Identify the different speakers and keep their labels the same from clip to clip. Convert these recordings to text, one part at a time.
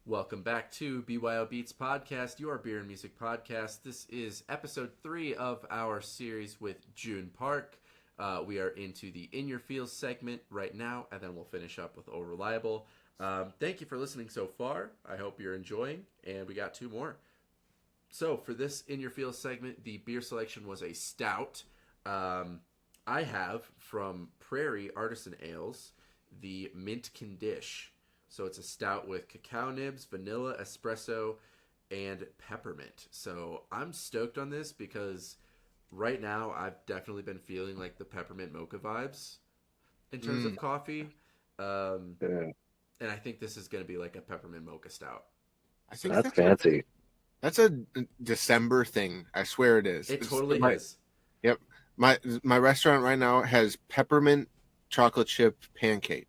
Speaker 1: Welcome back to BYO Beats Podcast, your beer and music podcast. This is episode 3 of our series with Joon Park. We are into the In Your Feels segment right now, and then we'll finish up with Oh Reliable. Thank you for listening so far. I hope you're enjoying, and we got 2 more. So for this In Your Feels segment, the beer selection was a stout. I have from Prairie Artisan Ales the Mint Condish. So it's a stout with cacao nibs, vanilla, espresso, and peppermint. So I'm stoked on this because right now I've definitely been feeling like the peppermint mocha vibes in terms of coffee.
Speaker 2: Yeah,
Speaker 1: And I think this is going to be like a peppermint mocha stout.
Speaker 3: I think
Speaker 2: that's fancy.
Speaker 3: That's a December thing. I swear it is.
Speaker 1: It totally is.
Speaker 3: Yep. My restaurant right now has peppermint chocolate chip pancakes.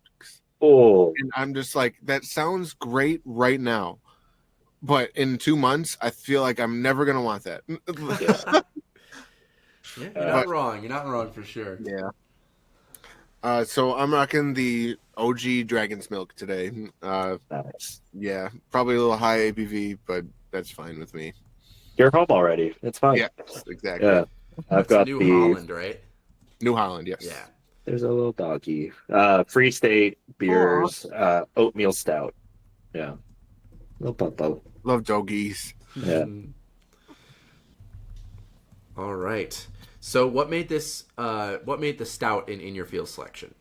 Speaker 2: Oh,
Speaker 3: And I'm just like, that sounds great right now. But in 2 months, I feel like I'm never going to want that.
Speaker 1: Yeah, you're not wrong. You're not wrong for sure.
Speaker 3: Yeah. So I'm rocking the OG Dragon's Milk today.
Speaker 2: nice.
Speaker 3: Yeah, probably a little high ABV, but that's fine with me.
Speaker 2: You're home already. It's fine.
Speaker 3: Yeah, exactly.
Speaker 2: Yeah. I've got
Speaker 1: New
Speaker 2: the
Speaker 1: Holland, right?
Speaker 3: New Holland, yes.
Speaker 1: Yeah.
Speaker 2: There's a little doggy. Free State beers, oatmeal stout. Yeah. Little puppo.
Speaker 3: Love doggies.
Speaker 2: Yeah.
Speaker 1: All right. So what made this? What made the stout in Your Field selection?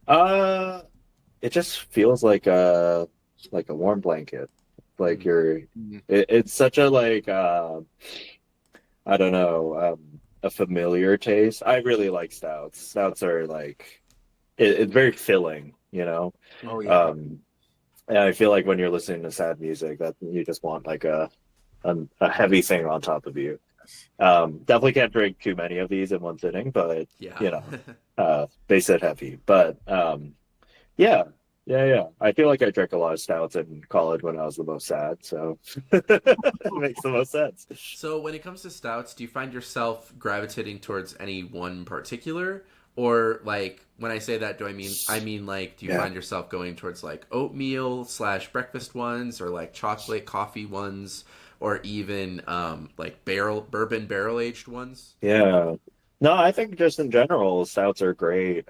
Speaker 2: It just feels like a warm blanket. Like it's such a I don't know, a familiar taste. I really like stouts. Stouts are like it's very filling, you know.
Speaker 3: Oh yeah.
Speaker 2: And I feel like when you're listening to sad music, that you just want like a heavy thing on top of you. Definitely can't drink too many of these in one sitting, but
Speaker 1: Yeah.
Speaker 2: you know, they said heavy. But yeah. I feel like I drank a lot of stouts in college when I was the most sad, so it makes the most sense.
Speaker 1: So when it comes to stouts, do you find yourself gravitating towards any one particular? Or like when I say that, do I mean like do you find yourself going towards like oatmeal / breakfast ones or like chocolate coffee ones or even like bourbon barrel aged ones?
Speaker 2: Yeah. No, I think just in general, stouts are great.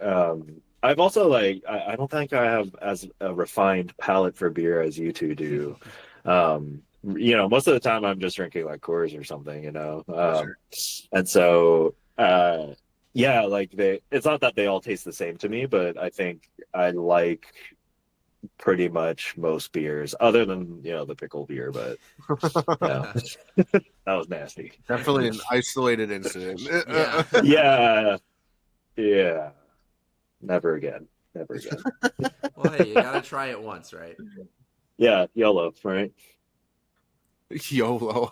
Speaker 2: I've also I don't think I have as a refined palate for beer as you two do. Most of the time I'm just drinking like Coors or something, you know.
Speaker 3: Sure.
Speaker 2: And so it's not that they all taste the same to me, but I think I like pretty much most beers, other than the pickle beer, but yeah. That was nasty.
Speaker 3: Definitely an isolated incident.
Speaker 2: Yeah. Never again.
Speaker 1: Well, hey, you gotta try it once, right?
Speaker 2: Yeah, YOLO, right?
Speaker 3: YOLO.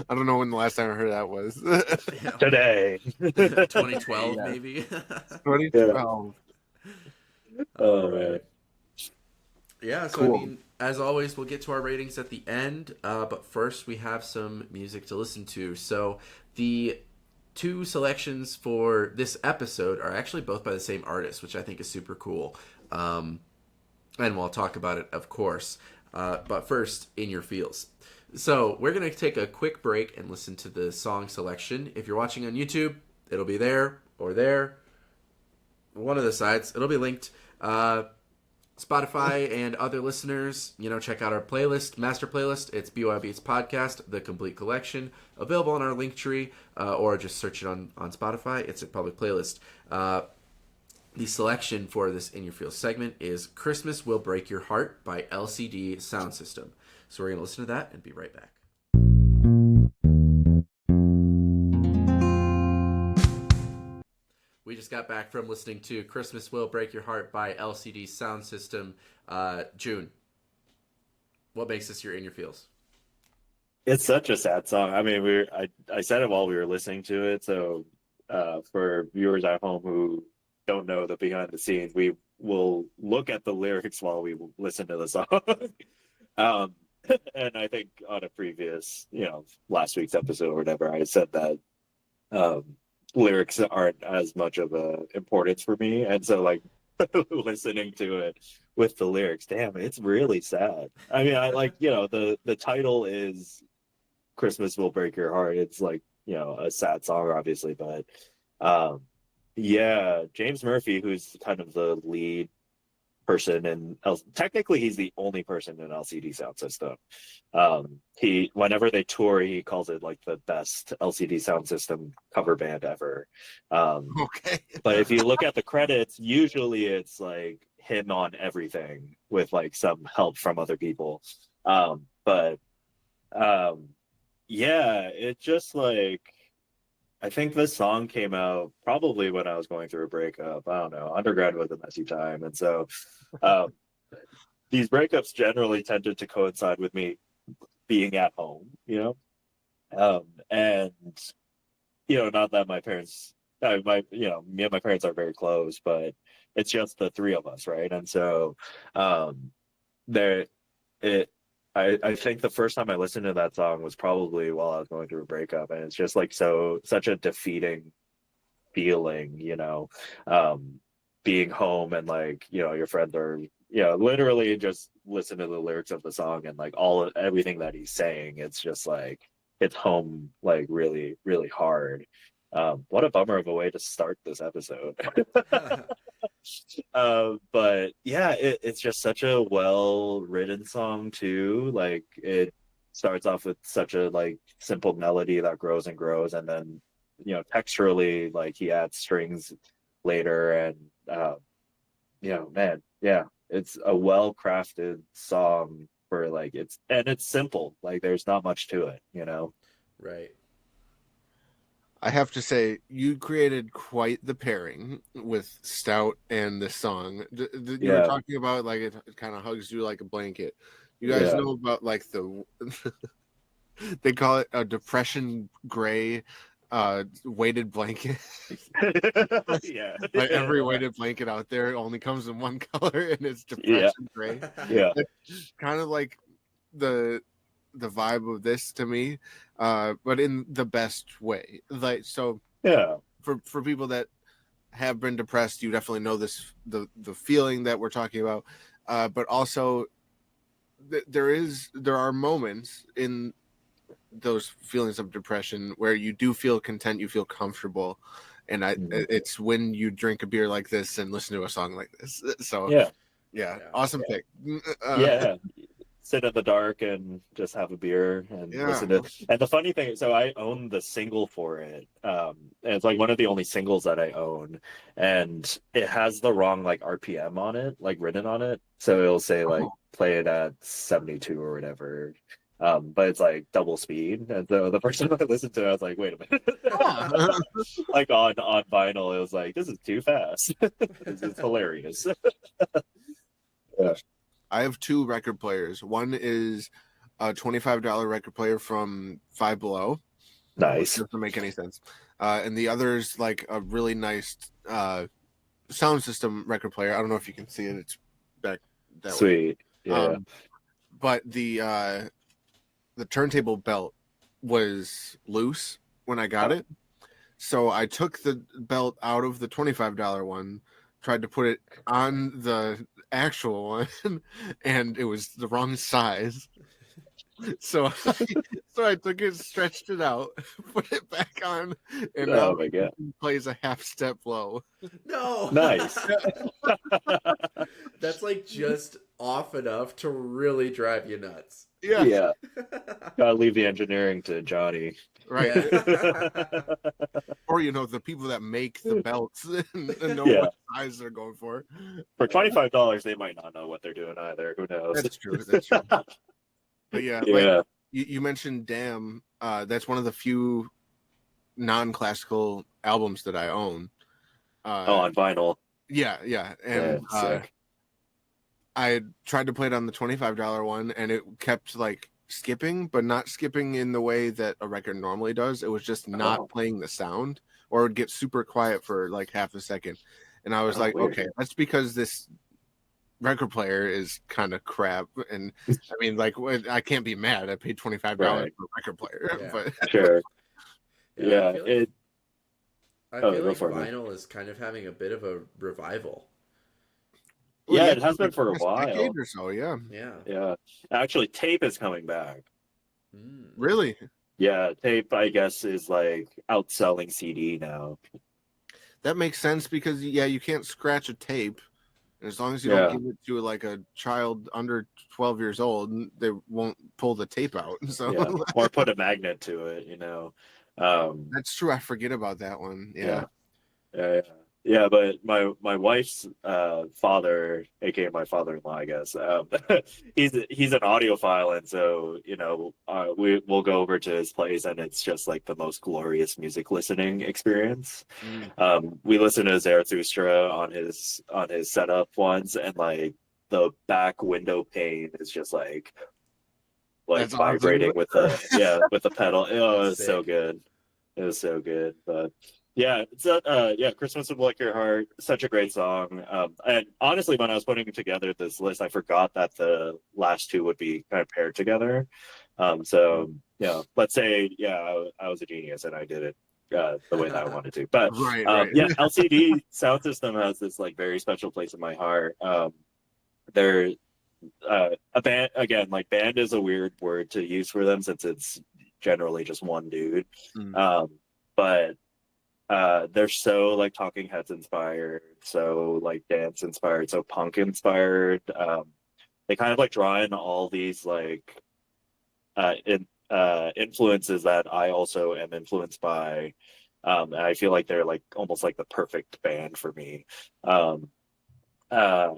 Speaker 3: I don't know when the last time I heard that was.
Speaker 2: Today.
Speaker 1: 2012, maybe.
Speaker 3: 2012.
Speaker 2: Oh, man.
Speaker 1: Yeah, so
Speaker 3: Cool.
Speaker 1: I mean, as always, we'll get to our ratings at the end. But first, we have some music to listen to. So the 2 selections for this episode are actually both by the same artist, which I think is super cool. And we'll talk about it, of course. But first, In Your Feels. So we're going to take a quick break and listen to the song selection. If you're watching on YouTube, it'll be there or there. One of the sides. It'll be linked. Spotify and other listeners, check out our playlist, master playlist. It's BYO Beats Podcast, the complete collection, available on our link tree, or just search it on Spotify. It's a public playlist. The selection for this In Your Feels segment is Christmas Will Break Your Heart by LCD Soundsystem. So we're going to listen to that and be right back. We just got back from listening to Christmas Will Break Your Heart by LCD Soundsystem. Joon, what makes this your In Your Feels?
Speaker 2: It's such a sad song. I mean, I said it while we were listening to it, so for viewers at home who don't know the behind the scenes, we will look at the lyrics while we listen to the song. And I think on a previous, last week's episode or whatever, I said that lyrics aren't as much of a importance for me, and so like listening to it with the lyrics. Damn, it's really sad. I mean, I like, the title is Christmas Will Break Your Heart. It's like, a sad song, obviously, but um, yeah, James Murphy, who's kind of the lead person, and technically he's the only person in LCD Soundsystem. He, whenever they tour, he calls it like the best LCD Soundsystem cover band ever.
Speaker 3: Okay.
Speaker 2: But if you look at the credits, usually it's like him on everything with like some help from other people. But yeah, it just like, I think this song came out probably when I was going through a breakup. I don't know. Undergrad was a messy time. And so um, these breakups generally tended to coincide with me being at home, and, not that my parents, me and my parents are very close, but it's just the three of us, right? And so there, it, I think the first time I listened to that song was probably while I was going through a breakup, and it's just like such a defeating feeling, being home and like, your friends are, literally just listen to the lyrics of the song and like everything that he's saying. It's just like it's home like really, really hard. What a bummer of a way to start this episode. But yeah, it's just such a well-written song too. Like it starts off with such a like simple melody that grows and grows, and then texturally, like he adds strings later, and man, yeah, it's a well-crafted song for like it's simple. Like there's not much to it.
Speaker 1: Right.
Speaker 3: I have to say, you created quite the pairing with Stout and this song. You were
Speaker 2: Yeah.
Speaker 3: talking about like it kind of hugs you like a blanket. You guys
Speaker 2: Yeah.
Speaker 3: know about like the they call it a depression gray weighted blanket.
Speaker 2: Yeah.
Speaker 3: Like every weighted blanket out there only comes in one color, and it's
Speaker 2: Yeah.
Speaker 3: depression gray.
Speaker 2: Yeah.
Speaker 3: It's kind of like the vibe of this to me, but in the best way. Like, so
Speaker 2: Yeah.
Speaker 3: for people that have been depressed, you definitely know this, the feeling that we're talking about, but also there are moments in those feelings of depression where you do feel content, you feel comfortable, and it's when you drink a beer like this and listen to a song like this. So yeah, awesome pick.
Speaker 2: Yeah. Sit in the dark and just have a beer and listen to it. And the funny thing, so I own the single for it. And it's like one of the only singles that I own, and it has the wrong like RPM on it, like written on it. So it'll say like play it at 72 or whatever. But it's like double speed. And so the first time I listened to it, I was like, wait a minute. Like on vinyl, it was like, this is too fast. It's hilarious. Yeah.
Speaker 3: I have two record players. One is a $25 record player from Five Below.
Speaker 2: Nice.
Speaker 3: Doesn't make any sense. And the other is like a really nice sound system record player. I don't know if you can see it. It's back that
Speaker 2: Sweet.
Speaker 3: way.
Speaker 2: Yeah.
Speaker 3: But the turntable belt was loose when I got it. So I took the belt out of the $25 one, tried to put it on the actual one, and it was the wrong size. So I took it, stretched it out, put it back on, and now
Speaker 2: my God.
Speaker 3: it plays a half step low.
Speaker 1: No.
Speaker 2: Nice.
Speaker 1: That's like just off enough to really drive you nuts.
Speaker 3: Yeah.
Speaker 2: Gotta leave the engineering to Johnny.
Speaker 3: Right.
Speaker 1: Yeah.
Speaker 3: Or the people that make the belts and know what size they're going for.
Speaker 2: For $25, they might not know what they're doing either. Who knows?
Speaker 3: That's true. But yeah, like you mentioned Damn, that's one of the few non-classical albums that I own.
Speaker 2: On vinyl.
Speaker 3: Yeah. And I tried to play it on the $25 one, and it kept like skipping, but not skipping in the way that a record normally does. It was just not playing the sound, or it would get super quiet for like half a second. And I was like, weird. Okay, that's because this record player is kind of crap. And I mean, like, I can't be mad. I paid $25 for a record player.
Speaker 1: Yeah.
Speaker 3: But
Speaker 2: Sure.
Speaker 1: I feel like
Speaker 2: vinyl
Speaker 1: vinyl is kind of having a bit of a revival.
Speaker 3: Well,
Speaker 2: Yeah,
Speaker 3: yeah,
Speaker 2: it has been for a
Speaker 3: past decade
Speaker 2: while.
Speaker 3: or so. Yeah,
Speaker 1: Yeah.
Speaker 2: Yeah. Actually, tape is coming back.
Speaker 1: Mm.
Speaker 3: really.
Speaker 2: Yeah, tape, I guess, is like outselling CD now.
Speaker 3: That makes sense because yeah, you can't scratch a tape. And as long as you don't
Speaker 2: Yeah.
Speaker 3: give it to like a child under 12 years old, they won't pull the tape out. So
Speaker 2: Yeah. Or put a magnet to it,
Speaker 3: that's true. I forget about that one.
Speaker 2: Yeah.
Speaker 3: Yeah.
Speaker 2: Yeah, but my wife's father, aka my father-in-law, I guess, he's an audiophile, and so we'll go over to his place, and it's just like the most glorious music listening experience. We listen to Zarathustra on his setup once, and like the back window pane is just like
Speaker 3: That's
Speaker 2: vibrating
Speaker 3: awesome.
Speaker 2: with the pedal. Oh, it was so
Speaker 1: Sick.
Speaker 2: good. It was so good. But yeah, it's Christmas Will Break Your Heart, such a great song. And honestly, when I was putting together this list, I forgot that the last two would be kind of paired together. So yeah, let's say I was a genius and I did it the way that I wanted to. But
Speaker 3: Right.
Speaker 2: yeah, LCD Soundsystem has this like very special place in my heart. They're a band, again, like band is a weird word to use for them since it's generally just one dude. But they're so like Talking Heads inspired, so like dance inspired, so punk inspired. They kind of like draw in all these like influences that I also am influenced by. And I feel like they're like almost like the perfect band for me. Um, uh,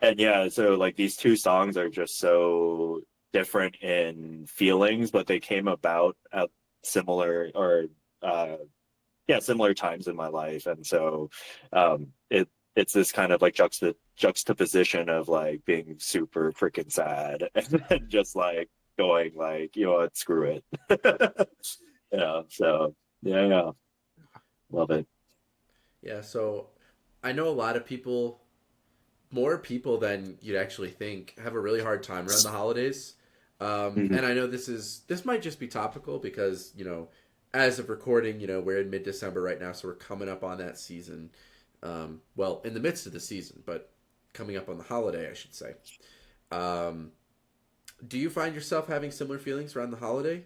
Speaker 2: and yeah, so like these two songs are just so different in feelings, but they came about at similar or similar times in my life, and so it's this kind of like juxtaposition of like being super freaking sad and then just like going like, you know what, screw it. So yeah, love it.
Speaker 1: Yeah, so I know a lot of people, more people than you'd actually think, have a really hard time around the holidays.
Speaker 2: Mhm.
Speaker 1: And I know this might just be topical because, as of recording, we're in mid-December right now, so we're coming up on that season. Well, in the midst of the season, but coming up on the holiday, I should say. Um, do you find yourself having similar feelings around the holiday?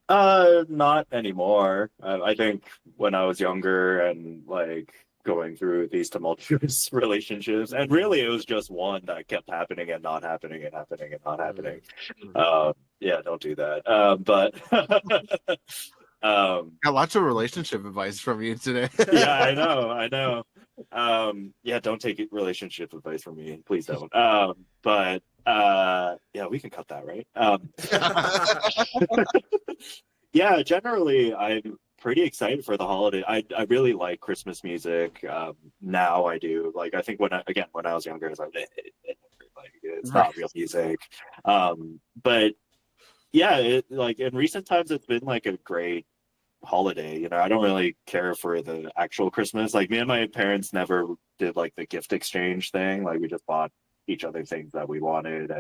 Speaker 2: Not anymore. I think when I was younger and like going through these tumultuous relationships, and really it was just one that kept happening and not happening and happening and not happening. Yeah, don't do that. But
Speaker 3: Got lots of relationship advice from you today.
Speaker 2: yeah, I know. Yeah, don't take relationship advice from me, please don't. But yeah, we can cut that, right? Yeah, generally, I'm pretty excited for the holiday. I really like Christmas music. Now I do. Like, I think when I was younger, I was like, like it's
Speaker 3: Right.
Speaker 2: not real music. But yeah, like in recent times, it's been like a great holiday. I don't really care for the actual Christmas. Like me and my parents never did like the gift exchange thing. Like we just bought each other things that we wanted,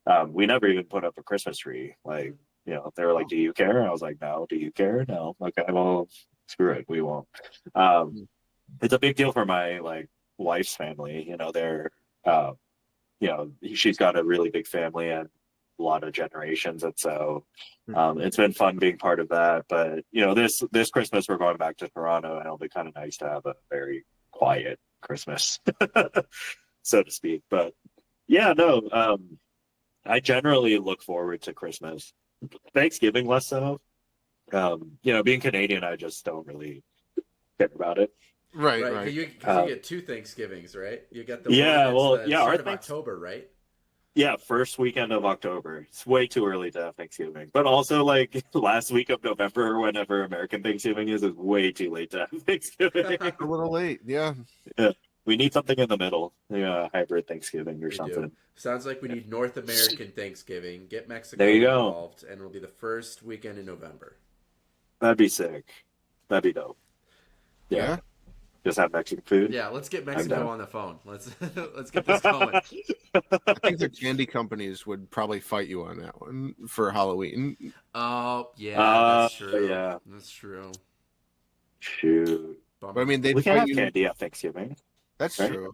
Speaker 2: and we never even put up a Christmas tree. Like, they were like, "Do you care?" I was like, "No." "Do you care?" "No." "Okay, well, screw it, we won't." It's a big deal for my like wife's family. They're she's got a really big family and a lot of generations, and so it's been fun being part of that. But this Christmas we're going back to Toronto, and it'll be kind of nice to have a very quiet Christmas, so to speak. But yeah, no, I generally look forward to Christmas. Thanksgiving less so. Being Canadian, I just don't really care about it.
Speaker 3: Right.
Speaker 1: Right, because you get two Thanksgivings, right? You got the one
Speaker 2: Yeah,
Speaker 1: that's
Speaker 2: well,
Speaker 1: the
Speaker 2: yeah,
Speaker 1: start of October, right?
Speaker 2: yeah, first weekend of October. It's way too early to have Thanksgiving. But also, like, last week of November, whenever American Thanksgiving is way too late to have Thanksgiving.
Speaker 3: A little late. Yeah.
Speaker 2: Yeah. We need something in the middle. Yeah, hybrid Thanksgiving or
Speaker 1: We do.
Speaker 2: something.
Speaker 1: Sounds like we need North American Thanksgiving. Get
Speaker 2: There you
Speaker 1: Mexico
Speaker 2: go.
Speaker 1: involved, and it'll be the first weekend in November.
Speaker 2: That'd be sick. That'd be dope. Yeah.
Speaker 3: Yeah.
Speaker 2: Just have Mexican food.
Speaker 1: Yeah, let's get
Speaker 2: I'm
Speaker 1: Mexico
Speaker 2: down.
Speaker 1: on the phone. Let's let's get this going.
Speaker 3: I think the candy companies would probably fight you on that one for Halloween.
Speaker 1: Oh yeah, that's true.
Speaker 2: Yeah.
Speaker 1: That's true.
Speaker 2: Shoot.
Speaker 3: But I
Speaker 1: Bummer.
Speaker 3: mean, they'd
Speaker 2: We can
Speaker 3: fight
Speaker 2: have
Speaker 3: you.
Speaker 2: candy at Thanksgiving,
Speaker 3: That's
Speaker 2: right?
Speaker 3: true.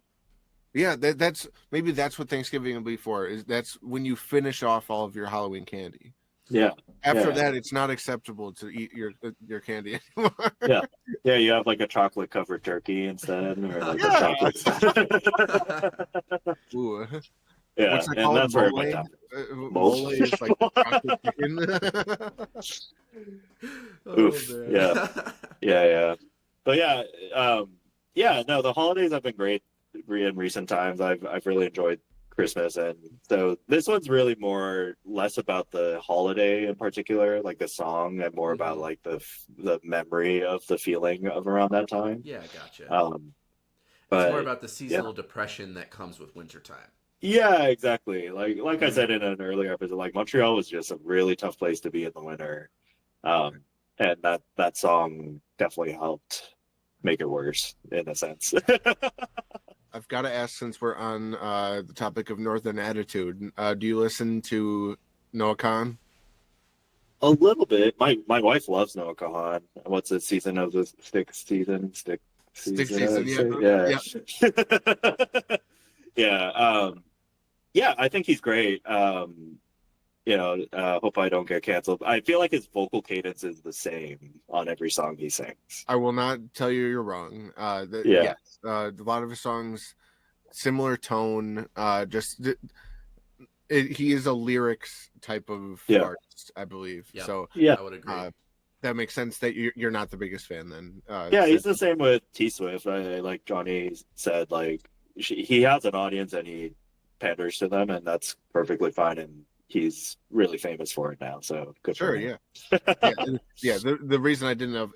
Speaker 3: Yeah, that's maybe that's what Thanksgiving will be for. Is that's when you finish off all of your Halloween candy.
Speaker 2: Yeah.
Speaker 3: After
Speaker 2: Yeah.
Speaker 3: that, it's not acceptable to eat your candy anymore.
Speaker 2: Yeah. Yeah, you have like a chocolate covered turkey instead, or like a
Speaker 3: Yeah.
Speaker 2: chocolate.
Speaker 3: Ooh.
Speaker 2: Yeah,
Speaker 3: What's that
Speaker 2: and
Speaker 3: called?
Speaker 2: that's where it
Speaker 3: Mole?
Speaker 2: went down.
Speaker 3: Mole is like the chocolate chicken.
Speaker 1: Oh,
Speaker 2: Oof.
Speaker 1: man.
Speaker 2: Yeah. Yeah, yeah. But yeah, yeah, no, the holidays have been great in recent times. I've really enjoyed Christmas, and so this one's really more less about the holiday in particular, like the song, and more about
Speaker 1: Mhm.
Speaker 2: like the memory of the feeling of around that time.
Speaker 1: Yeah, gotcha.
Speaker 2: Um,
Speaker 1: It's more
Speaker 2: but
Speaker 1: about the
Speaker 2: yeah,
Speaker 1: seasonal depression that comes with wintertime.
Speaker 2: yeah, exactly. Like I
Speaker 3: Mm.
Speaker 2: said in an earlier episode, like Montreal was just a really tough place to be in the winter. Um, and that song definitely helped make it worse in a sense.
Speaker 3: I've got to ask, since we're on the topic of Northern Attitude, do you listen to Noah Khan?
Speaker 2: A little bit. My wife loves Noah Kahan. What's it? Season of the stick season? Stick
Speaker 3: Stick
Speaker 2: season? I
Speaker 3: season,
Speaker 2: would
Speaker 3: yeah,
Speaker 2: say. Yeah.
Speaker 3: yeah.
Speaker 2: Yeah. Yeah, I think he's great. Hope I don't get canceled. I feel like his vocal cadence is the same on every song he sings.
Speaker 3: I will not tell you you're wrong.
Speaker 2: Yeah.
Speaker 3: Yes, a lot of his songs, similar tone. He is a lyrics type of
Speaker 2: Yeah.
Speaker 3: artist, I believe.
Speaker 1: Yeah,
Speaker 3: So
Speaker 2: Yeah.
Speaker 1: I would agree.
Speaker 3: that makes sense that you're not the biggest fan then.
Speaker 2: Yeah, he's the same with T Swift. Like Johnny said, like he has an audience and he panders to them, and that's perfectly fine. And he's really famous for it now, so good for
Speaker 3: Sure,
Speaker 2: him.
Speaker 3: yeah, yeah. The reason I didn't know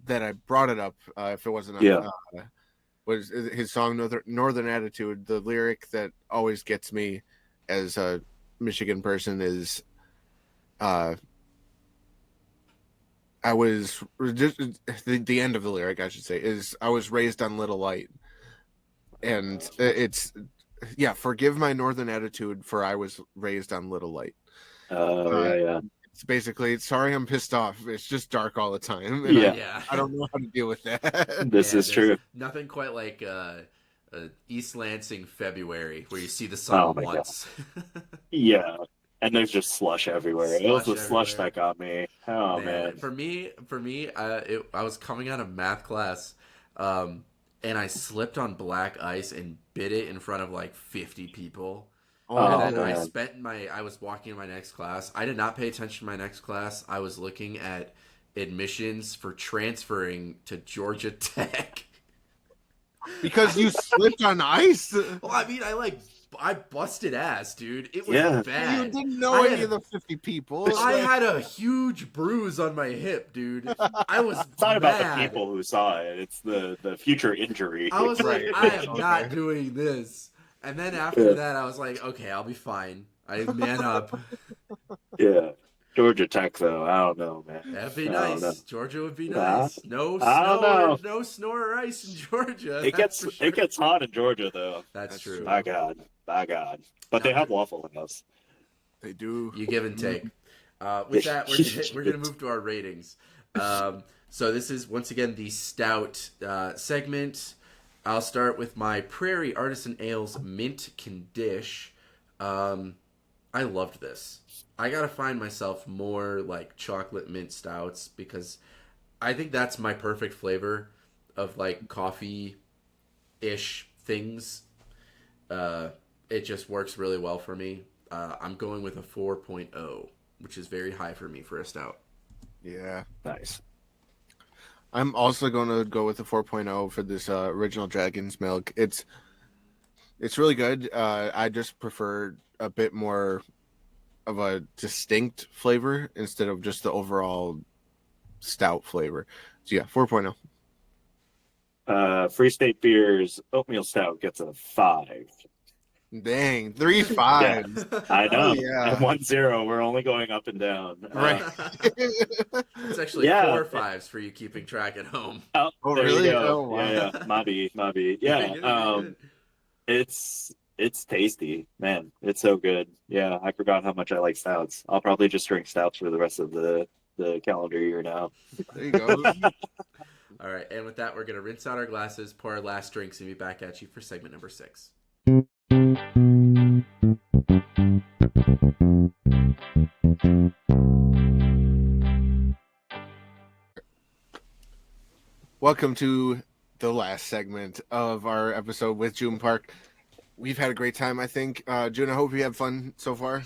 Speaker 3: that I brought it up, if it wasn't,
Speaker 2: Yeah.
Speaker 3: was his song Northern Attitude. The lyric that always gets me as a Michigan person is, I was just the end of the lyric, I should say, is I was raised on Little Light, and it's yeah. Forgive my Northern Attitude, for I was raised on Little Light.
Speaker 2: Yeah, yeah.
Speaker 3: It's basically, sorry, I'm pissed off. It's just dark all the time, and
Speaker 2: Yeah.
Speaker 1: Yeah.
Speaker 3: I don't know how to deal with that.
Speaker 2: This
Speaker 1: Yeah,
Speaker 2: is
Speaker 1: there's
Speaker 2: true.
Speaker 1: nothing quite like East Lansing February where you see the
Speaker 2: Oh
Speaker 1: sun
Speaker 2: my God.
Speaker 1: once.
Speaker 2: Yeah. And there's just slush everywhere. It was
Speaker 1: Slush
Speaker 2: the slush
Speaker 1: everywhere.
Speaker 2: that got me. Oh
Speaker 1: Man,
Speaker 2: man.
Speaker 1: for me, I was coming out of math class, and I slipped on black ice and bit it in front of like 50 people. And
Speaker 2: Oh
Speaker 1: then
Speaker 2: man.
Speaker 1: I was walking in my next class. I did not pay attention to my next class. I was looking at admissions for transferring to Georgia Tech.
Speaker 3: Because you slipped on ice.
Speaker 1: Well, I mean, I busted ass, dude. It was
Speaker 2: Yeah.
Speaker 3: You
Speaker 1: bad.
Speaker 3: didn't know
Speaker 1: I
Speaker 3: any
Speaker 1: had-
Speaker 3: of the 50 people.
Speaker 1: I had a huge bruise on my hip, dude. I was
Speaker 2: It's not about the
Speaker 1: mad.
Speaker 2: people who saw it. It's the future injury.
Speaker 1: I was like,
Speaker 3: Right.
Speaker 1: I am
Speaker 3: Okay.
Speaker 1: not doing this. And then after that, I was like, okay, I'll be fine. I man up.
Speaker 2: Yeah. Georgia Tech though. I don't know, man.
Speaker 1: That'd be
Speaker 2: I don't know.
Speaker 1: nice. Georgia would be
Speaker 2: Nah,
Speaker 1: nice. No
Speaker 2: I don't know.
Speaker 1: no snow or ice in Georgia.
Speaker 2: It
Speaker 1: that's
Speaker 2: gets
Speaker 1: for sure.
Speaker 2: it gets hot in Georgia though.
Speaker 1: That's true.
Speaker 2: My God. My God. But they have Waffle House.
Speaker 3: They do.
Speaker 1: You give and take. With that, we're gonna move to our ratings. So this is once again the stout segment. I'll start with my Prairie Artisan Ales Mint Condish. I loved this. I gotta find myself more like chocolate mint stouts because I think that's my perfect flavor of like coffee-ish things. It just works really well for me. I'm going with a 4.0, which is very high for me for a stout.
Speaker 3: Yeah.
Speaker 2: Nice.
Speaker 3: I'm also going to go with the 4.0 for this original Dragon's Milk. It's really good. I just prefer a bit more of a distinct flavor instead of just the overall stout flavor. So yeah, 4.0.
Speaker 2: Free State Beers Oatmeal Stout gets a 5.
Speaker 3: Dang, 3 5s.
Speaker 2: I know.
Speaker 3: yeah.
Speaker 2: 1-0. We're only going up and down.
Speaker 3: Right.
Speaker 1: It's actually
Speaker 2: Yeah.
Speaker 1: 4 5s for you keeping track at home.
Speaker 2: Oh,
Speaker 3: Oh,
Speaker 2: there
Speaker 3: really?
Speaker 2: you go.
Speaker 3: Oh, wow.
Speaker 2: Yeah, yeah. Maybe.
Speaker 1: You're
Speaker 2: Yeah.
Speaker 1: good, you're good.
Speaker 2: It's tasty, man. It's so good. Yeah, I forgot how much I like stouts. I'll probably just drink stouts for the rest of the calendar year now.
Speaker 3: There you go.
Speaker 1: All All right, and with that, we're going to rinse out our glasses, pour our last drinks, and be back at you for segment number 6.
Speaker 3: Welcome to the last segment of our episode with Joon Park. We've had a great time, I think. Joon, I hope you have fun so far.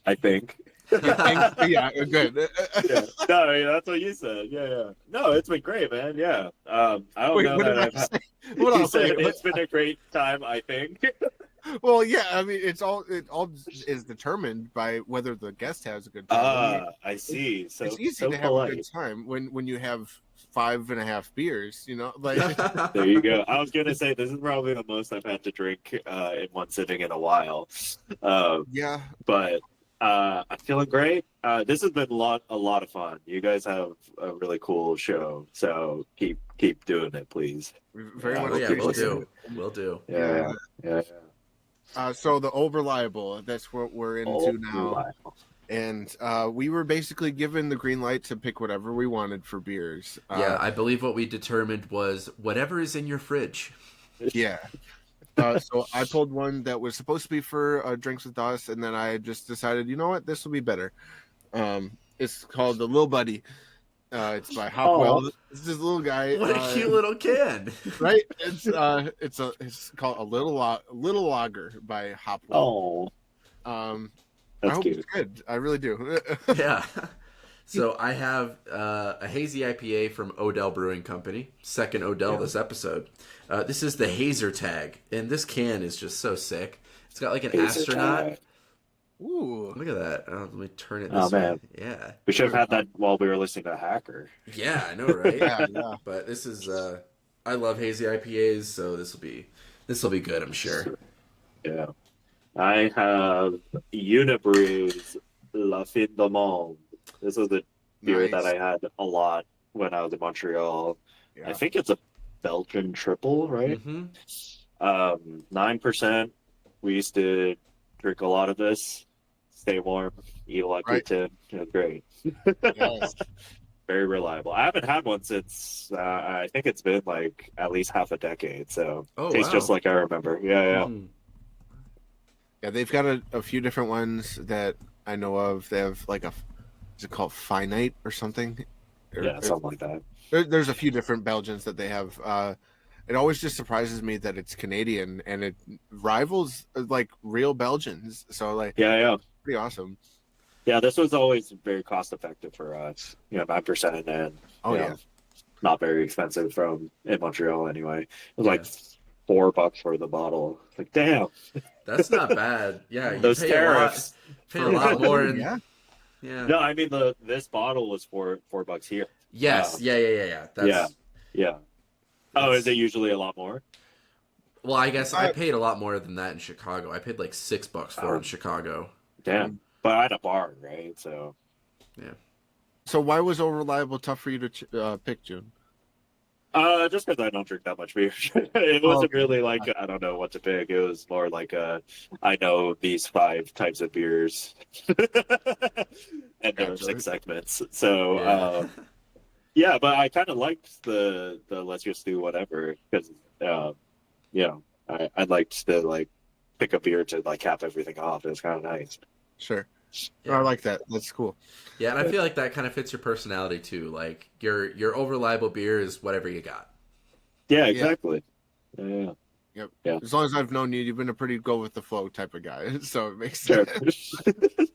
Speaker 2: I think.
Speaker 3: Yeah, good.
Speaker 2: Yeah. No, I mean, that's what you said. Yeah. No, it's been great, man. Yeah. I don't know that I've had. You said it's been a great time, I think.
Speaker 3: Well, yeah, I mean, it all is determined by whether the guest has a good time.
Speaker 2: I see. So
Speaker 3: it's easy to have a good time when you have 5.5 beers, like.
Speaker 2: There you go. I was gonna say this is probably the most I've had to drink in one sitting in a while.
Speaker 3: Yeah,
Speaker 2: but I'm feeling great. This has been a lot of fun. You guys have a really cool show, so keep doing it, please.
Speaker 3: Very much.
Speaker 1: Yeah, we'll do.
Speaker 2: Yeah.
Speaker 3: So the Overliable, that's what we're into now. And we were basically given the green light to pick whatever we wanted for beers.
Speaker 1: I believe what we determined was whatever is in your fridge.
Speaker 3: Yeah. So I pulled one that was supposed to be for Drinks with Us, and then I just decided, you know what, this will be better. It's called the Lil Buddy. It's by Hopwell. It's this little guy.
Speaker 1: What a cute little can,
Speaker 3: right? It's called a little lager by Hopwell. I hope
Speaker 2: cute.
Speaker 3: it's good. I really do.
Speaker 1: Yeah. So I have a hazy IPA from Odell Brewing Company. Second Odell this episode. This is the Hazer Tag, and this can is just so sick. It's got like an astronaut.
Speaker 2: Tag.
Speaker 3: Ooh,
Speaker 1: look at that! Let me turn it this way. Man. Yeah,
Speaker 2: we should have had that while we were listening to Hacker.
Speaker 1: Yeah, I know, right?
Speaker 3: yeah.
Speaker 1: But this is I love hazy IPAs, so this will be good, I'm sure.
Speaker 2: Yeah, I have Unibrew's La Fin du Monde. This is a beer that I had a lot when I was in Montreal. Yeah. I think it's a Belgian triple, right? 9%. We used to drink a lot of this. Stay warm, eat a lot of gluten. It was great.
Speaker 3: Yes.
Speaker 2: Very reliable. I haven't had one since I think it's been like at least half a decade. So tastes just like I remember. Yeah.
Speaker 3: Yeah, they've got a few different ones that I know of. They have like is it called Finite or something?
Speaker 2: Something like that.
Speaker 3: There's a few different Belgians that they have. It always just surprises me that it's Canadian and it rivals like real Belgians. So like, pretty awesome.
Speaker 2: Yeah, this was always very cost effective for us. 9% and not very expensive in Montreal anyway. It was like $4 for the bottle. It's like, damn,
Speaker 1: that's not bad. Yeah, you
Speaker 2: those tariffs
Speaker 1: pay a lot more.
Speaker 3: Yeah.
Speaker 2: No, I mean this bottle was $4 here.
Speaker 1: Yes. Yeah.
Speaker 2: Oh, is it usually a lot more?
Speaker 1: Well, I guess I paid a lot more than that in Chicago. I paid like $6 for it in Chicago.
Speaker 2: Damn. But I had a bar, right? So.
Speaker 1: Yeah.
Speaker 3: So why was Overliable tough for you to pick, Joon?
Speaker 2: Just because I don't drink that much beer. It wasn't really like I don't know what to pick. It was more like I know these 5 types of beers, and there are 6 segments. So. Yeah, but I kind of liked the let's just do whatever because I liked to like pick a beer to like cap everything off. It was kind of nice.
Speaker 3: Sure, I like that. That's cool.
Speaker 1: Yeah, and I feel like that kind of fits your personality too. Like your Overliable beer is whatever you got.
Speaker 2: Yeah, exactly. Yeah.
Speaker 3: Yep. Yeah. As long as I've known you, you've been a pretty go with the flow type of guy, so it makes sense.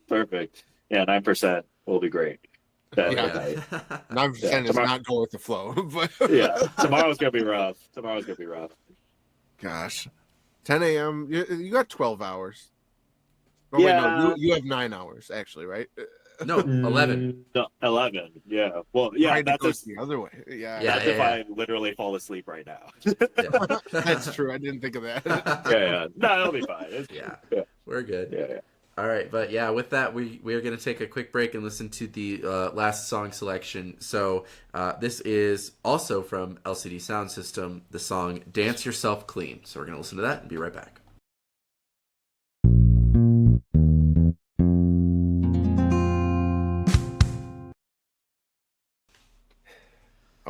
Speaker 2: Perfect. Yeah, 9% will be great.
Speaker 3: 9% is not go with the flow, but
Speaker 2: tomorrow's gonna be rough.
Speaker 3: Gosh, 10 a.m. You got 12 hours. Oh, wait, no, you have 9 hours actually, right?
Speaker 1: No, 11.
Speaker 2: No, 11. Yeah. Well, yeah,
Speaker 3: that's the other way.
Speaker 2: That's if I literally fall asleep right now.
Speaker 3: That's true. I didn't think of that.
Speaker 2: Yeah. No, it'll be fine.
Speaker 1: We're good.
Speaker 2: Yeah.
Speaker 1: All right, but with that, we are going to take a quick break and listen to the last song selection. So this is also from LCD Soundsystem, the song Dance Yourself Clean. So we're going to listen to that and be right back.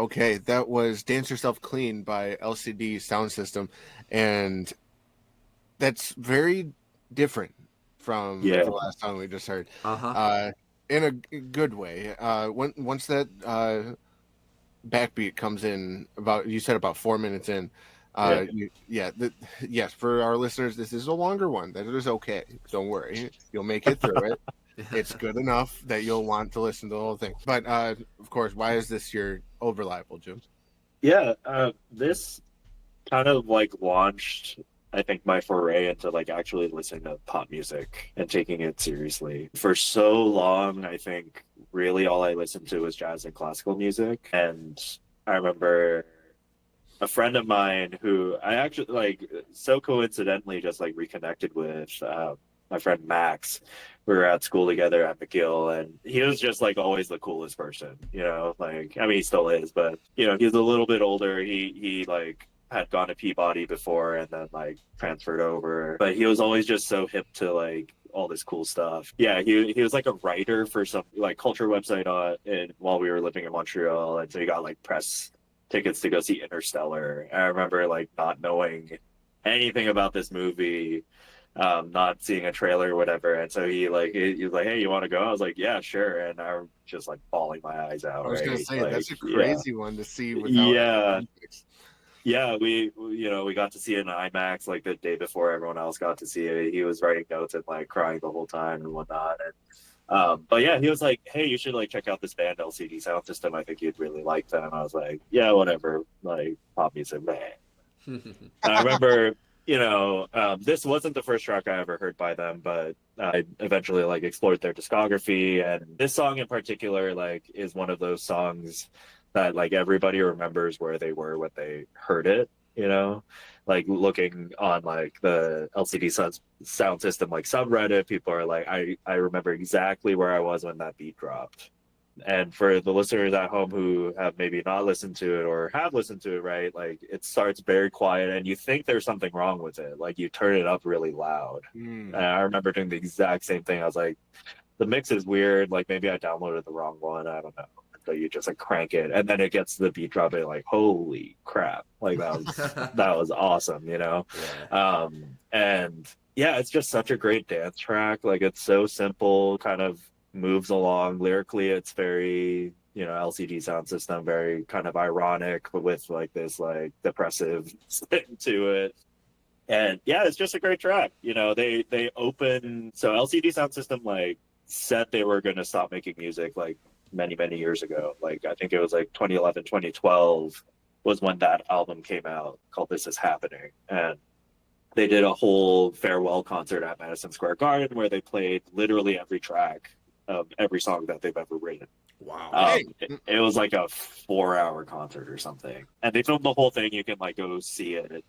Speaker 3: Okay, that was Dance Yourself Clean by LCD Soundsystem, and that's very different from
Speaker 2: Yeah.
Speaker 3: the last song we just heard.
Speaker 1: Uh-huh.
Speaker 3: In a good way. Once that backbeat comes in, you said about 4 minutes in.
Speaker 2: Yeah.
Speaker 3: Yes, for our listeners, this is a longer one. That is okay. Don't worry, you'll make it through it. It's good enough that you'll want to listen to the whole thing. But of course, why is this your overlap, Jim?
Speaker 2: Yeah. This kind of like launched, I think, my foray into like actually listening to pop music and taking it seriously. For so long, I think really all I listened to was jazz and classical music. And I remember a friend of mine who I actually like so coincidentally just like reconnected with, my friend Max. We were at school together at McGill, and he was just like always the coolest person, you know. Like, I mean, he still is, but you know, he's a little bit older. He like had gone to Peabody before and then like transferred over, but he was always just so hip to like all this cool stuff. Yeah, he was like a writer for some like culture website while we were living in Montreal, and so he got like press tickets to go see Interstellar. And I remember like not knowing anything about this movie, not seeing a trailer or whatever, and so he was like, "Hey, you want to go?" I was like, "Yeah, sure," and I was just like bawling my eyes out.
Speaker 3: I was gonna
Speaker 2: Right,
Speaker 3: say
Speaker 2: like
Speaker 3: that's a crazy one to see without
Speaker 2: yeah,
Speaker 3: any context.
Speaker 2: yeah, we got to see it in IMAX like the day before everyone else got to see it. He was writing notes and like crying the whole time and whatnot. And but yeah, he was like, "Hey, you should like check out this band LCD Soundsystem. I think you'd really like them." I was like, "Yeah, whatever." Like pop music, man. And I remember, this wasn't the first track I ever heard by them, but I eventually like explored their discography, and this song in particular like is one of those songs that like everybody remembers where they were when they heard it, you know. Like looking on like the LCD sound system like subreddit, people are like, I remember exactly where I was when that beat dropped. And for the listeners at home who have maybe not listened to it or have listened to it, right, like it starts very quiet and you think there's something wrong with it, like you turn it up really loud. And I remember doing the exact same thing. I was like, the mix is weird, like maybe I downloaded the wrong one, I don't know. So you just like crank it and then it gets to the beat drop and like, holy crap, like that was awesome, you know.
Speaker 1: Yeah.
Speaker 2: And yeah, it's just such a great dance track. Like it's so simple, kind of moves along lyrically. It's very, LCD sound system, very kind of ironic, but with like this like depressive spin to it. And yeah, it's just a great track. They open, so LCD sound system like said they were going to stop making music like many years ago. Like I think it was like 2011, 2012 was when that album came out called This Is Happening. And they did a whole farewell concert at Madison Square Garden where they played literally every track of every song that they've ever written.
Speaker 1: Wow.
Speaker 2: It was like a 4-hour concert or something, and they filmed the whole thing. You can like go see it,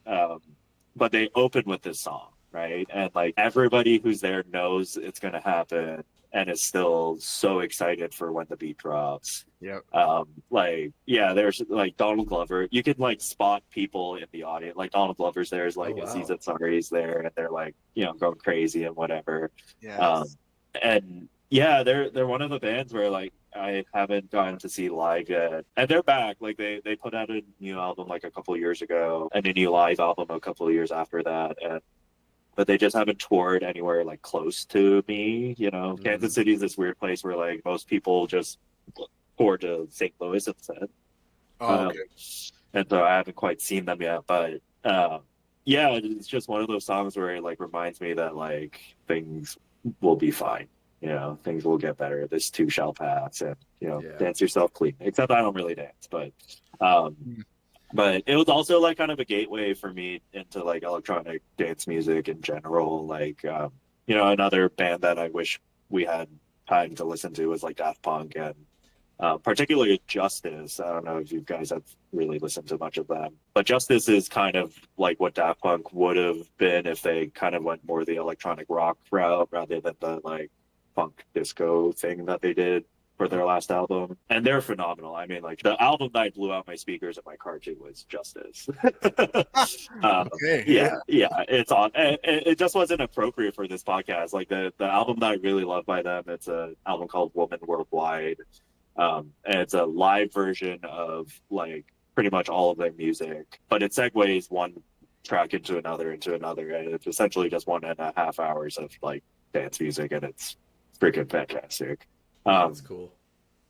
Speaker 2: but they open with this song, right? And like everybody who's there knows it's gonna happen and is still so excited for when the beat drops.
Speaker 3: Yep.
Speaker 2: There's like Donald Glover. You can like spot people in the audience. Like Donald Glover's there, is like Aziz Ansari's there, and they're like going crazy and whatever.
Speaker 3: Yes.
Speaker 2: And yeah, they're one of the bands where like I haven't gotten to see live yet, and they're back. Like they put out a new album like a couple years ago, and a new live album a couple of years after that, but they just haven't toured anywhere like close to me. Kansas City is this weird place where like most people just tour to St. Louis instead.
Speaker 3: Okay.
Speaker 2: And so I haven't quite seen them yet, but yeah, it's just one of those songs where it like reminds me that like things will be fine. Things will get better. This too shall pass, and dance yourself clean. Except I don't really dance, but it was also like kind of a gateway for me into like electronic dance music in general. Like another band that I wish we had time to listen to was like Daft Punk, and particularly Justice. I don't know if you guys have really listened to much of them, but Justice is kind of like what Daft Punk would have been if they kind of went more the electronic rock route rather than the like funk disco thing that they did for their last album. And they're phenomenal. I mean, like the album that blew out my speakers in my car too was Justice.
Speaker 3: Okay.
Speaker 2: Yeah, it's on. It just wasn't appropriate for this podcast. Like the album that I really love by them, it's an album called Woman Worldwide. And it's a live version of like pretty much all of their music, but it segues one track into another, and it's essentially just 1.5 hours of like dance music, and it's freaking fantastic.
Speaker 1: That's cool.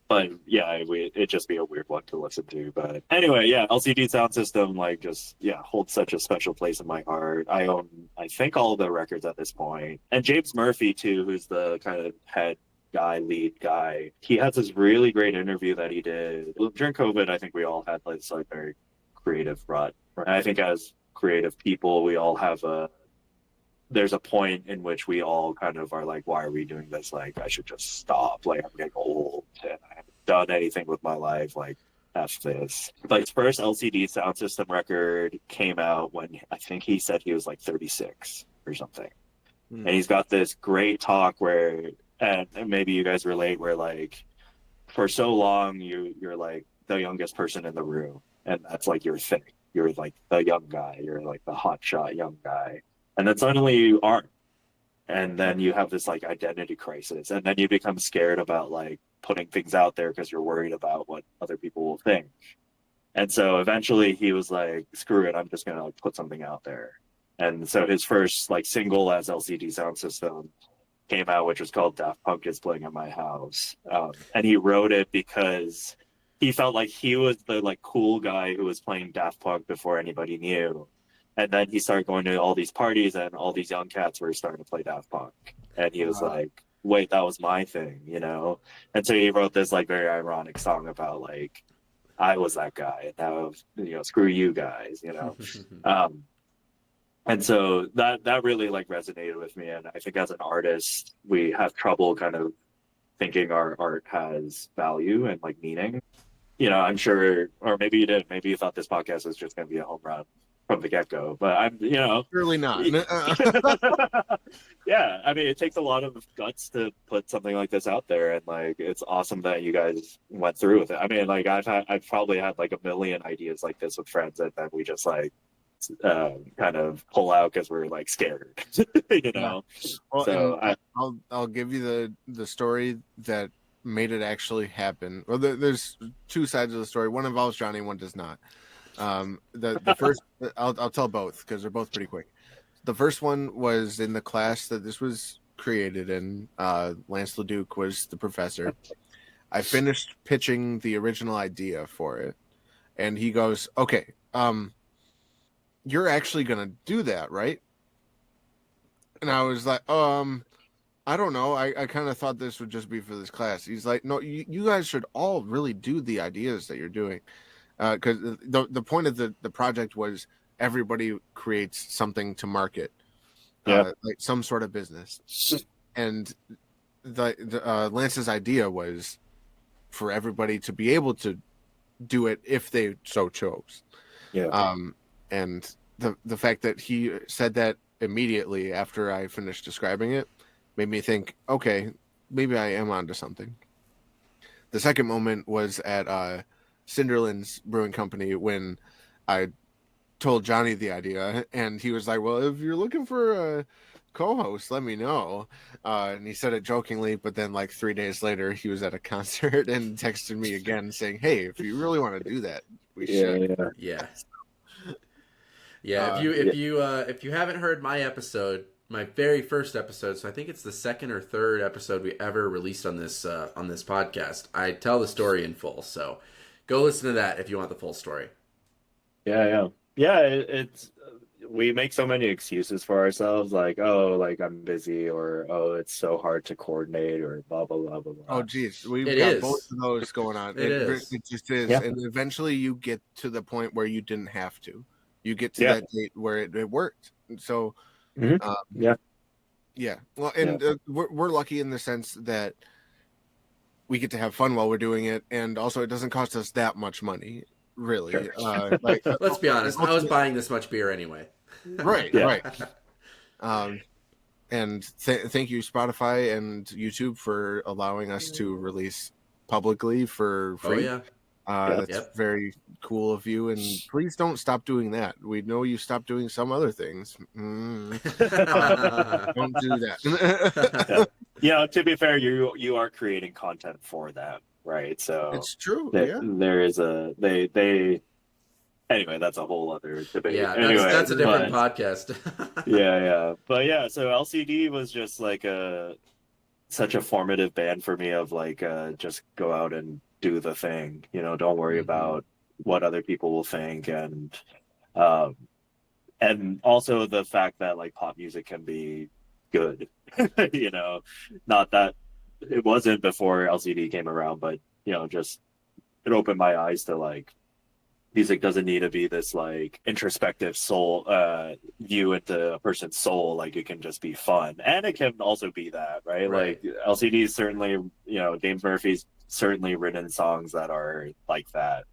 Speaker 2: But yeah, it'd just be a weird one to listen to. But anyway, yeah, LCD Soundsystem like just holds such a special place in my heart. I own, I think, all of the records at this point, and James Murphy too, who's the kind of lead guy. He has this really great interview that he did during COVID. I think we all had this like very creative rut. And I think as creative people, we all have there's a point in which we all kind of are like, why are we doing this? Like, I should just stop. Like, I'm getting old and I haven't done anything with my life. Like, F this. But his first LCD Soundsystem record came out when I think he said he was like 36 or something. And he's got this great talk where, and maybe you guys relate, where like, for so long, you're like the youngest person in the room. And that's like your thing. You're like the young guy. You're like the hotshot young guy. And then suddenly you aren't. And then you have this like identity crisis. And then you become scared about like putting things out there because you're worried about what other people will think. And so eventually he was like, screw it, I'm just going to like put something out there. And so his first like single as LCD Soundsystem came out, which was called Daft Punk is Playing at My House. And he wrote it because he felt like he was the like cool guy who was playing Daft Punk before anybody knew. And then he started going to all these parties and all these young cats were starting to play Daft Punk. And he was like, wait, that was my thing, you know? And so he wrote this like very ironic song about like, I was that guy and now, you know, screw you guys, you know? And so that really like resonated with me. And I think as an artist, we have trouble kind of thinking our art has value and like meaning. You know, I'm sure, or maybe you did, maybe you thought this podcast was just going to be a home run from the get-go, but I'm, you know,
Speaker 3: Surely not.
Speaker 2: Yeah, I mean, it takes a lot of guts to put something like this out there, and like it's awesome that you guys went through with it. I mean, like I've probably had like a million ideas like this with friends, and then we just like kind of pull out because we're like scared, you know.
Speaker 3: Yeah. Well,
Speaker 2: so
Speaker 3: I'll give you the story that made it actually happen. Well, there's two sides of the story. One involves Johnny, one does not. The first, I'll tell both because they're both pretty quick. The first one was in the class that this was created in. Lance LeDuc was the professor. I finished pitching the original idea for it, and he goes, "Okay, you're actually gonna do that, right?" And I was like, I don't know. I kind of thought this would just be for this class. He's like, no, you guys should all really do the ideas that you're doing. Because the point of the project was everybody creates something to market, like some sort of business. And the Lance's idea was for everybody to be able to do it if they so chose.
Speaker 2: yeah,
Speaker 3: And the fact that he said that immediately after I finished describing it made me think, okay, maybe I am onto something. The second moment was at Cinderland's Brewing Company when I told Johnny the idea, and he was like, well, if you're looking for a co-host, let me know. And he said it jokingly, but then like 3 days later, he was at a concert and texted me again saying, hey, if you really want to do that, we should.
Speaker 1: Yeah. If you haven't heard my episode, my very first episode, so I think it's the second or third episode we ever released on this podcast, I tell the story in full. So go listen to that if you want the full story.
Speaker 2: It's we make so many excuses for ourselves, like, oh, like I'm busy, or oh, it's so hard to coordinate, or blah blah blah blah blah.
Speaker 3: Oh geez, we've got both of those going on. It just is.
Speaker 2: Yeah.
Speaker 3: And eventually you get to the point where you didn't have to. You get to that date where it worked. So well, and we're lucky in the sense that we get to have fun while we're doing it, and also it doesn't cost us that much money, really.
Speaker 2: Sure.
Speaker 1: Let's be honest, I was buying this much beer anyway.
Speaker 3: Right. And thank you, Spotify and YouTube, for allowing us to release publicly for free. That's very cool of you, and please don't stop doing that. We know you stopped doing some other things. Don't do that.
Speaker 2: Yeah, to be fair, you are creating content for them, right? So
Speaker 3: It's true.
Speaker 2: there
Speaker 3: Yeah.
Speaker 2: there is a they anyway, that's a whole other debate.
Speaker 1: Yeah,
Speaker 2: Anyway,
Speaker 1: that's a different
Speaker 2: but
Speaker 1: podcast.
Speaker 2: yeah. But yeah, so LCD was just like a such a formative band for me of like just go out and do the thing, don't worry
Speaker 1: Mhm.
Speaker 2: about what other people will think um and also the fact that like pop music can be good. you know Not that it wasn't before LCD came around, but just it opened my eyes to like music doesn't need to be this like introspective soul view into a person's soul. Like it can just be fun, and it can also be that, right?
Speaker 1: Right.
Speaker 2: Like LCD is certainly, James Murphy's certainly written songs that are like that.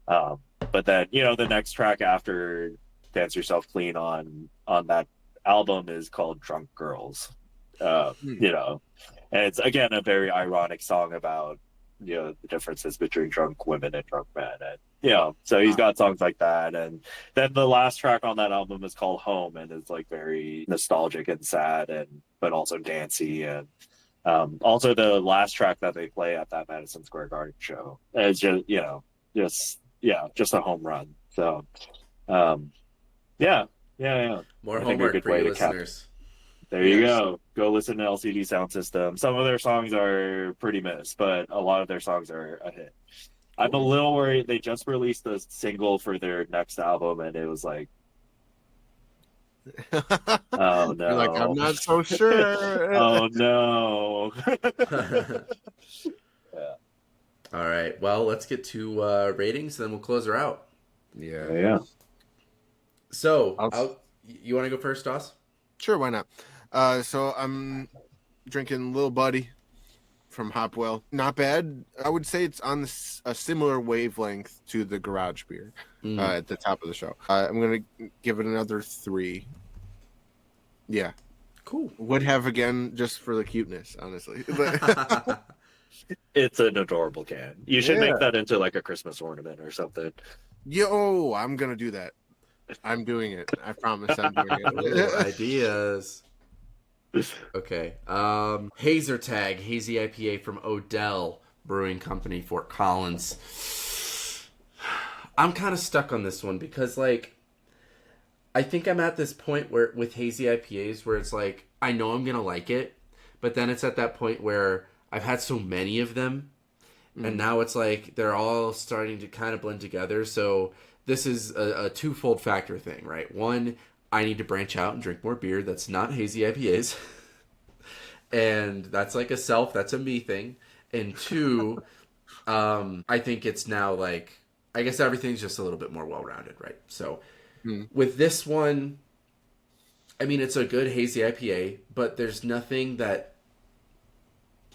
Speaker 2: um but then the next track after Dance Yourself Clean on that album is called Drunk Girls.
Speaker 3: Hmm.
Speaker 2: You know and it's again a very ironic song about the differences between drunk women and drunk men. And so he's got songs like that. And then the last track on that album is called Home, and it's like very nostalgic and sad, and but also dancey. And also the last track that they play at that Madison Square Garden show is just a home run. So um yeah yeah
Speaker 1: More
Speaker 2: I think a
Speaker 1: homework
Speaker 2: good
Speaker 1: for
Speaker 2: way
Speaker 1: you
Speaker 2: to cap.
Speaker 1: listeners.
Speaker 2: There you go. Go listen to LCD Soundsystem. Some of their songs are pretty miss, but a lot of their songs are a hit. I'm a
Speaker 1: Cool.
Speaker 2: little worried. They just released a single for their next album, and it was like, oh
Speaker 3: You're like, I'm
Speaker 2: no,
Speaker 3: not so sure.
Speaker 2: oh no. Yeah,
Speaker 1: All right. Well, let's get to ratings, then we'll close her out.
Speaker 3: Yeah.
Speaker 2: yeah.
Speaker 1: So,
Speaker 3: I'll,
Speaker 1: you want to go first, Doss?
Speaker 3: sure, why not? So I'm drinking Lil Buddy from Hopwell. Not bad. I would say it's on a similar wavelength to the Garage beer
Speaker 1: Mm.
Speaker 3: at the top of the show. I'm going to give it another 3. Yeah.
Speaker 1: Cool.
Speaker 3: Would have again just for the cuteness, honestly. But
Speaker 2: It's an adorable can. You should
Speaker 3: yeah.
Speaker 2: make that into like a Christmas ornament or something.
Speaker 3: Yo, I'm going to do that. I'm doing it. I promise I'm doing
Speaker 1: Ooh,
Speaker 3: it.
Speaker 1: ideas. Okay. Hazer Tag, Hazy IPA from Odell Brewing Company, Fort Collins. I'm kind of stuck on this one because, like, I think I'm at this point where with hazy IPAs where it's like I know I'm gonna like it, but then it's at that point where I've had so many of them, and now it's like they're all starting to kind of blend together. So this is a twofold factor thing, right? One, I need to branch out and drink more beer that's not hazy IPAs, and that's like that's a me thing. And two, I think it's now like I guess everything's just a little bit more well rounded, right? So
Speaker 3: Mm.
Speaker 1: with this one, I mean, it's a good hazy IPA, but there's nothing that,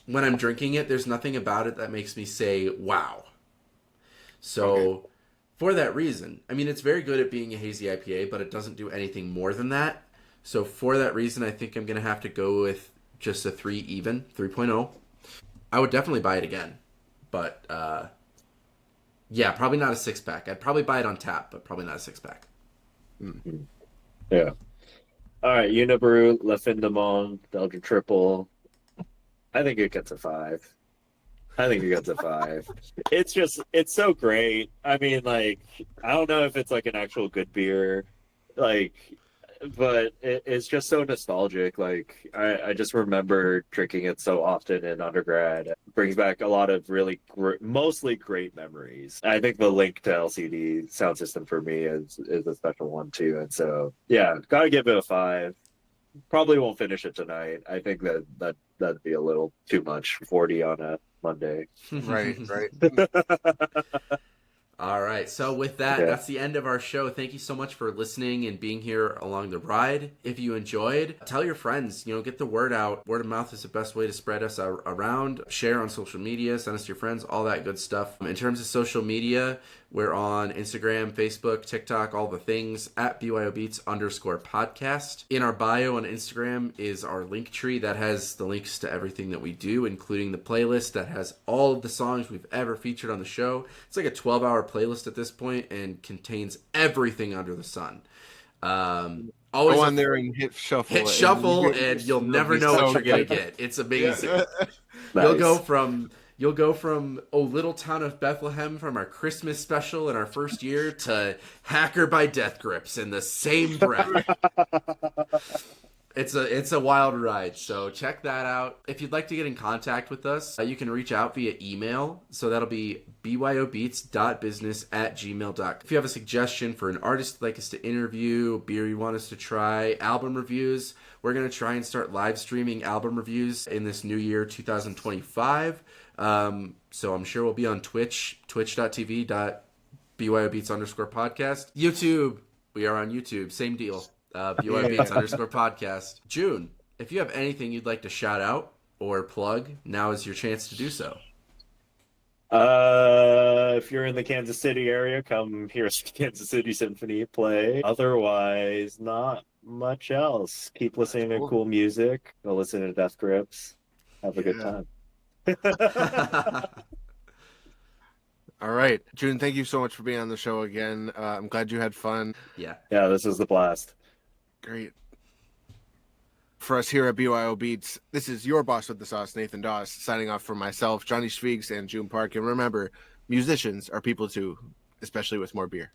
Speaker 1: when I'm drinking it, there's nothing about it that makes me say, wow. So,
Speaker 3: Okay.
Speaker 1: for that reason, I mean, it's very good at being a hazy IPA, but it doesn't do anything more than that. So, for that reason, I think I'm going to have to go with just a 3 even, 3.0. I would definitely buy it again, but yeah, probably not a 6-pack. I'd probably buy it on tap, but probably not a 6-pack.
Speaker 2: Yeah. All right, Unibrew, La Fin de Monde, Belgian Triple. I think it gets a 5. I think it gets a 5. It's so great. I mean, like, I don't know if it's like an actual good beer, like, but it's just so nostalgic. Like, I just remember drinking it so often in undergrad. It brings back a lot of really mostly great memories. I think the link to LCD sound system for me is a special one too. And so, yeah, gotta give it a 5. Probably won't finish it tonight. I think that'd be a little too much. 40 on a Monday.
Speaker 3: Right, right.
Speaker 1: All right. So with that,
Speaker 2: Yeah.
Speaker 1: that's the end of our show. Thank you so much for listening and being here along the ride. If you enjoyed, tell your friends, get the word out. Word of mouth is the best way to spread us around. Share on social media, send us to your friends, all that good stuff. In terms of social media, we're on Instagram, Facebook, TikTok, all the things at BYOBeats_podcast. In our bio on Instagram is our link tree that has the links to everything that we do, including the playlist that has all of the songs we've ever featured on the show. It's like a 12-hour playlist at this point and contains everything under the sun. Always
Speaker 3: go on there and hit shuffle.
Speaker 1: hit shuffle, and you'll never know what you're gonna get. It's amazing.
Speaker 2: Nice.
Speaker 1: You'll go from "Oh Little Town of Bethlehem" from our Christmas special in our first year to "Hacker" by Death Grips in the same breath. It's a wild ride, so check that out. If you'd like to get in contact with us, you can reach out via email. So that'll be byobeats.business@gmail.com. If you have a suggestion for an artist you'd like us to interview, beer you want us to try, album reviews, we're going to try and start live streaming album reviews in this new year, 2025. So I'm sure we'll be on Twitch, twitch.tv.bybeats_podcast. YouTube, we are on YouTube, same deal. BYBeats_podcast. June, if you have anything you'd like to shout out or plug, now is your chance to do so.
Speaker 2: If you're in the Kansas City area, come hear us Kansas City Symphony play. Otherwise, not much else. Keep listening to cool music. Go listen to Death Grips. Have a good time.
Speaker 3: All right, June, thank you so much for being on the show again. I'm glad you had fun.
Speaker 1: Yeah,
Speaker 2: this was the blast.
Speaker 3: Great. For us here at BYO Beats, this is your boss with the sauce, Nathan Doss, signing off for myself, Johnny Schwiegs, and Joon Park. And remember, musicians are people too, especially with more beer.